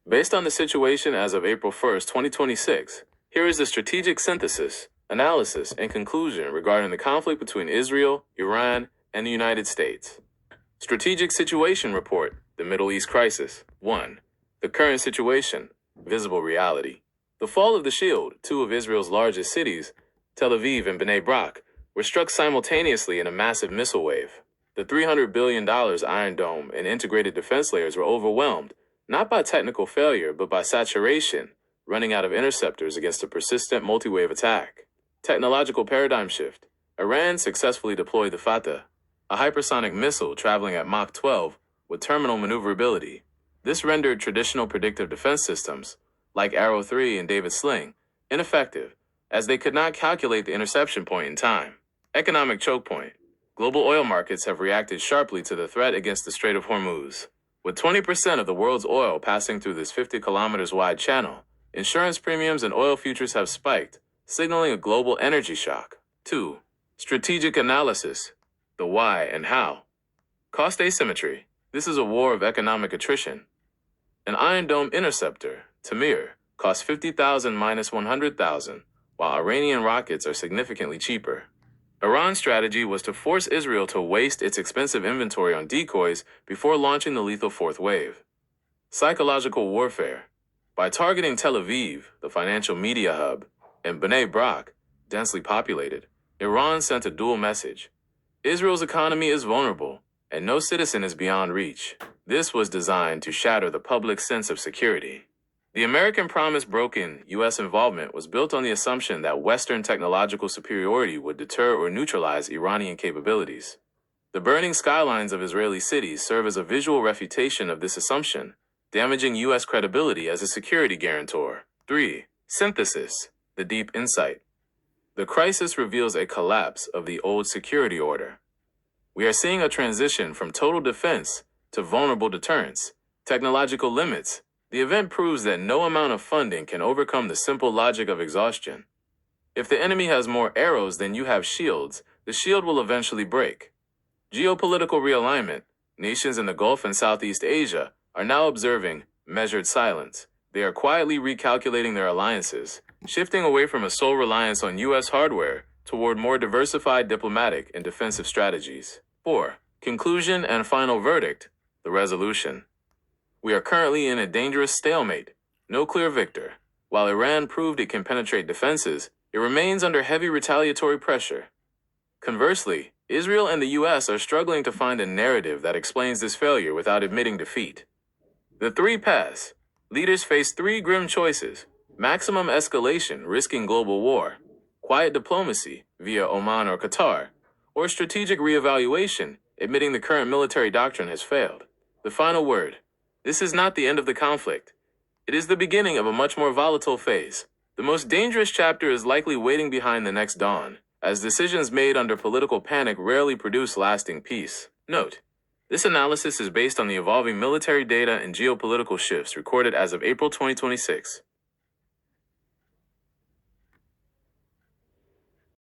Based on the situation as of April 1st, 2026, here is the strategic synthesis, analysis, and conclusion regarding the conflict between Israel, Iran, and the United States. Strategic Situation Report, the Middle East Crisis. 1. The current situation, visible reality. The fall of the Shield, two of Israel's largest cities, Tel Aviv and Bnei Brak, were struck simultaneously in a massive missile wave. The $300 billion Iron Dome and integrated defense layers were overwhelmed, not by technical failure, but by saturation, running out of interceptors against a persistent multi-wave attack. Technological paradigm shift. Iran successfully deployed the Fatah, a hypersonic missile traveling at Mach 12 with terminal maneuverability. This rendered traditional predictive defense systems, like Arrow 3 and David Sling, ineffective, as they could not calculate the interception point in time. Economic choke point. Global oil markets have reacted sharply to the threat against the Strait of Hormuz. With 20% of the world's oil passing through this 50 kilometers wide channel, insurance premiums and oil futures have spiked, signaling a global energy shock. 2. Strategic analysis. The why and how. Cost asymmetry. This is a war of economic attrition. An Iron Dome interceptor, Tamir, costs $50,000 minus $100,000, while Iranian rockets are significantly cheaper. Iran's strategy was to force Israel to waste its expensive inventory on decoys before launching the lethal fourth wave. Psychological warfare. By targeting Tel Aviv, the financial media hub, and Bnei Brak, densely populated, Iran sent a dual message. Israel's economy is vulnerable, and no citizen is beyond reach. This was designed to shatter the public's sense of security. The American promise broken U.S. involvement was built on the assumption that Western technological superiority would deter or neutralize Iranian capabilities. The burning skylines of Israeli cities serve as a visual refutation of this assumption, damaging U.S. credibility as a security guarantor. 3. Synthesis. The deep insight. The crisis reveals a collapse of the old security order. We are seeing a transition from total defense to vulnerable deterrence, technological limits. The event proves that no amount of funding can overcome the simple logic of exhaustion. If the enemy has more arrows than you have shields, the shield will eventually break. Geopolitical realignment. Nations in the Gulf and Southeast Asia are now observing measured silence. They are quietly recalculating their alliances, shifting away from a sole reliance on U.S. hardware toward more diversified diplomatic and defensive strategies. 4. Conclusion and final verdict. The resolution. We are currently in a dangerous stalemate. No clear victor. While Iran proved it can penetrate defenses, it remains under heavy retaliatory pressure. Conversely, Israel and the U.S. are struggling to find a narrative that explains this failure without admitting defeat. The three paths. Leaders face three grim choices: maximum escalation, risking global war; quiet diplomacy, via Oman or Qatar; or strategic reevaluation, admitting the current military doctrine has failed. The final word. This is not the end of the conflict. It is the beginning of a much more volatile phase. The most dangerous chapter is likely waiting behind the next dawn, as decisions made under political panic rarely produce lasting peace. Note: this analysis is based on the evolving military data and geopolitical shifts recorded as of April 2026.